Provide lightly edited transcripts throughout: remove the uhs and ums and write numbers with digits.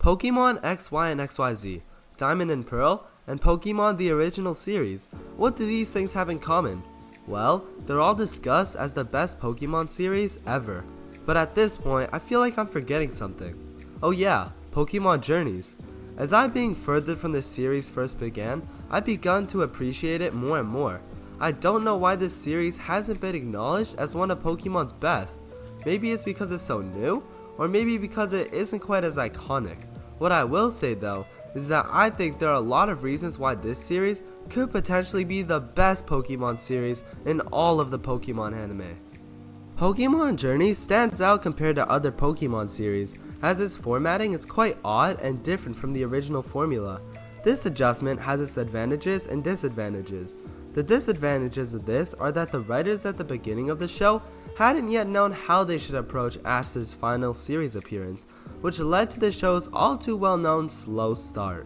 Pokémon X, Y, and XYZ, Diamond and Pearl, and Pokémon the original series. What do these things have in common? Well, they're all discussed as the best Pokémon series ever. But at this point, I feel like I'm forgetting something. Oh yeah, Pokémon Journeys. As I being further from this series first began, I've begun to appreciate it more and more. I don't know why this series hasn't been acknowledged as one of Pokémon's best. Maybe it's because it's so new, or maybe because it isn't quite as iconic. What I will say though, is that I think there are a lot of reasons why this series could potentially be the best Pokémon series in all of the Pokémon anime. Pokémon Journeys stands out compared to other Pokémon series, as its formatting is quite odd and different from the original formula. This adjustment has its advantages and disadvantages. The disadvantages of this are that the writers at the beginning of the show hadn't yet known how they should approach Ash's final series appearance, which led to the show's all too well known slow start.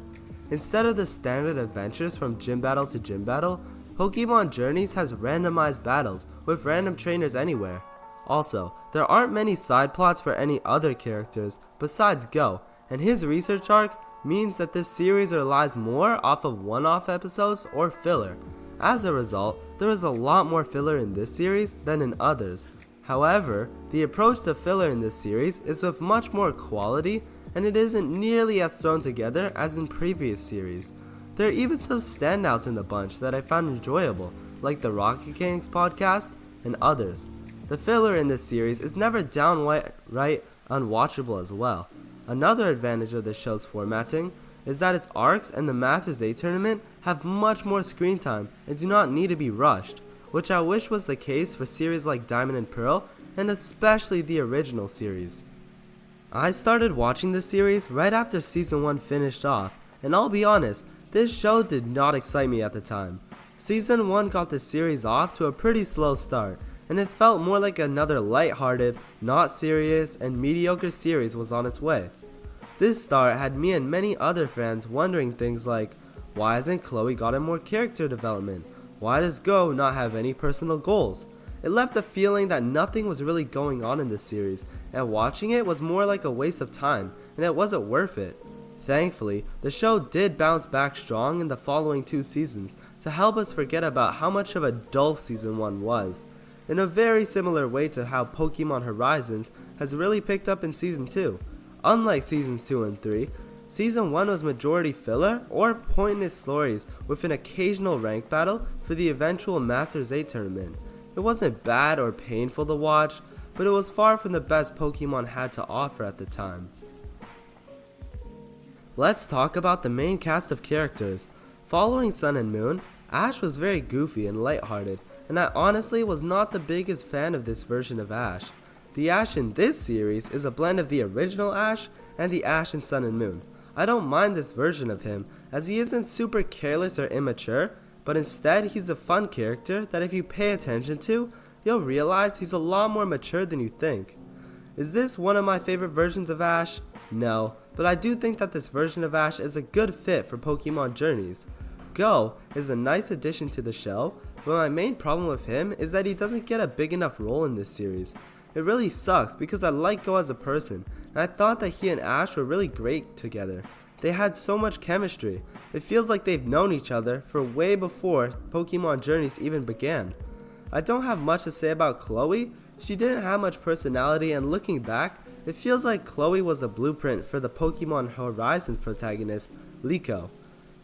Instead of the standard adventures from gym battle to gym battle, Pokémon Journeys has randomized battles with random trainers anywhere. Also, there aren't many side plots for any other characters besides Go, and his research arc means that this series relies more off of one-off episodes or filler. As a result, there is a lot more filler in this series than in others. However, the approach to filler in this series is with much more quality, and it isn't nearly as thrown together as in previous series. There are even some standouts in the bunch that I found enjoyable, like the Rocket Kings podcast and others. The filler in this series is never downright unwatchable as well. Another advantage of the show's formatting is that its arcs and the Masters 8 tournament have much more screen time and do not need to be rushed, which I wish was the case for series like Diamond and Pearl, and especially the original series. I started watching the series right after Season 1 finished off, and I'll be honest, this show did not excite me at the time. Season 1 got the series off to a pretty slow start, and it felt more like another lighthearted, not serious, and mediocre series was on its way. This start had me and many other fans wondering things like, why hasn't Chloe gotten more character development? Why does Go not have any personal goals? It left a feeling that nothing was really going on in this series, and watching it was more like a waste of time, and it wasn't worth it. Thankfully, the show did bounce back strong in the following 2 seasons to help us forget about how much of a dull Season 1 was, in a very similar way to how Pokémon Horizons has really picked up in Season 2. Unlike Seasons 2 and 3, Season 1 was majority filler or pointless stories with an occasional rank battle for the eventual Masters 8 tournament. It wasn't bad or painful to watch, but it was far from the best Pokemon had to offer at the time. Let's talk about the main cast of characters. Following Sun and Moon, Ash was very goofy and lighthearted, and I honestly was not the biggest fan of this version of Ash. The Ash in this series is a blend of the original Ash and the Ash in Sun and Moon. I don't mind this version of him, as he isn't super careless or immature, but instead he's a fun character that if you pay attention to, you'll realize he's a lot more mature than you think. Is this one of my favorite versions of Ash? No, but I do think that this version of Ash is a good fit for Pokémon Journeys. Go is a nice addition to the show, but my main problem with him is that he doesn't get a big enough role in this series. It really sucks because I like Go as a person, and I thought that he and Ash were really great together. They had so much chemistry. It feels like they've known each other for way before Pokémon Journeys even began. I don't have much to say about Chloe. She didn't have much personality, and looking back, it feels like Chloe was a blueprint for the Pokémon Horizons protagonist, Liko.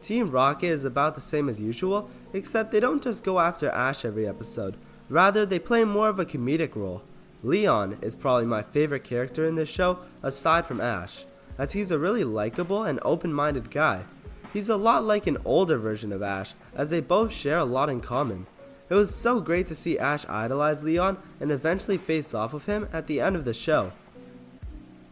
Team Rocket is about the same as usual, except they don't just go after Ash every episode. Rather, they play more of a comedic role. Leon is probably my favorite character in this show, aside from Ash, as he's a really likable and open-minded guy. He's a lot like an older version of Ash, as they both share a lot in common. It was so great to see Ash idolize Leon and eventually face off with him at the end of the show.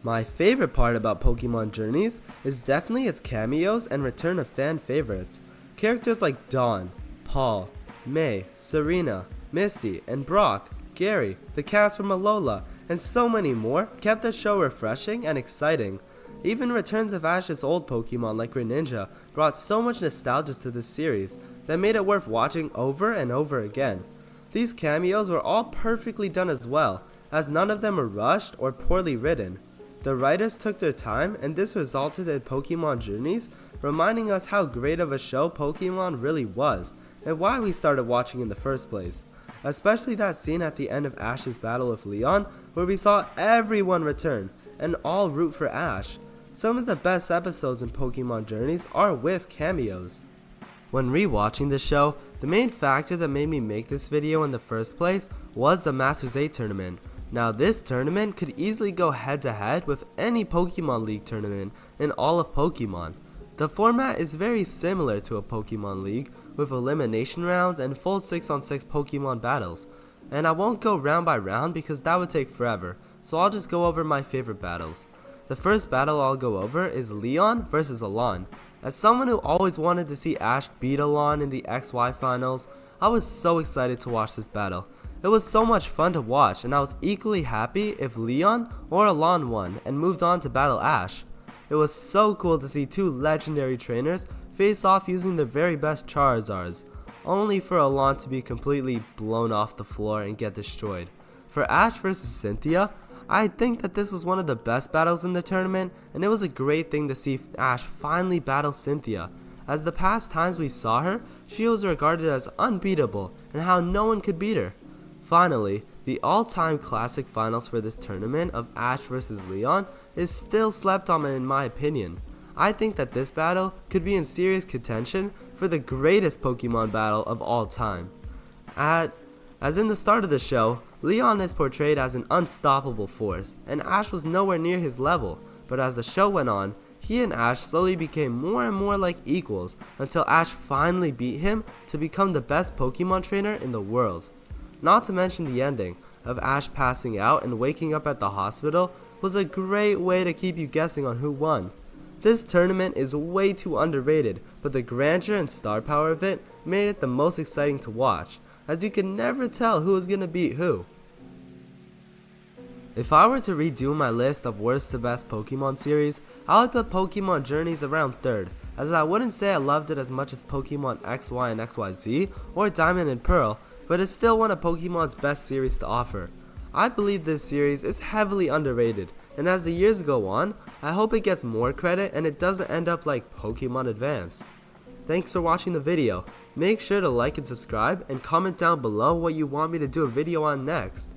My favorite part about Pokémon Journeys is definitely its cameos and return of fan favorites. Characters like Dawn, Paul, May, Serena, Misty, and Brock, Gary, the cast from Alola, and so many more kept the show refreshing and exciting. Even returns of Ash's old Pokemon like Greninja brought so much nostalgia to this series that made it worth watching over and over again. These cameos were all perfectly done as well, as none of them were rushed or poorly written. The writers took their time, and this resulted in Pokémon Journeys, reminding us how great of a show Pokémon really was, and why we started watching in the first place. Especially that scene at the end of Ash's battle with Leon, where we saw everyone return, and all root for Ash. Some of the best episodes in Pokémon Journeys are with cameos. When rewatching the show, the main factor that made me make this video in the first place was the Masters 8 tournament. Now this tournament could easily go head to head with any Pokemon League tournament in all of Pokemon. The format is very similar to a Pokemon League with elimination rounds and full 6-on-6 Pokemon battles. And I won't go round by round because that would take forever, so I'll just go over my favorite battles. The first battle I'll go over is Leon versus Alon. As someone who always wanted to see Ash beat Alon in the XY finals, I was so excited to watch this battle. It was so much fun to watch, and I was equally happy if Leon or Alon won and moved on to battle Ash. It was so cool to see two legendary trainers face off using their very best Charizards, only for Alon to be completely blown off the floor and get destroyed. For Ash versus Cynthia, I think that this was one of the best battles in the tournament, and it was a great thing to see Ash finally battle Cynthia. As the past times we saw her, she was regarded as unbeatable and how no one could beat her. Finally, the all-time classic finals for this tournament of Ash vs Leon is still slept on in my opinion. I think that this battle could be in serious contention for the greatest Pokemon battle of all time. As in the start of the show, Leon is portrayed as an unstoppable force, and Ash was nowhere near his level, but as the show went on, he and Ash slowly became more and more like equals until Ash finally beat him to become the best Pokemon trainer in the world. Not to mention the ending of Ash passing out and waking up at the hospital was a great way to keep you guessing on who won. This tournament is way too underrated, but the grandeur and star power of it made it the most exciting to watch, as you can never tell who is going to beat who. If I were to redo my list of worst to best Pokemon series, I would put Pokemon Journeys around third, as I wouldn't say I loved it as much as Pokemon XY and XYZ or Diamond and Pearl, but it's still one of Pokemon's best series to offer. I believe this series is heavily underrated, and as the years go on, I hope it gets more credit and it doesn't end up like Pokemon Advanced. Thanks for watching the video. Make sure to like and subscribe and comment down below what you want me to do a video on next.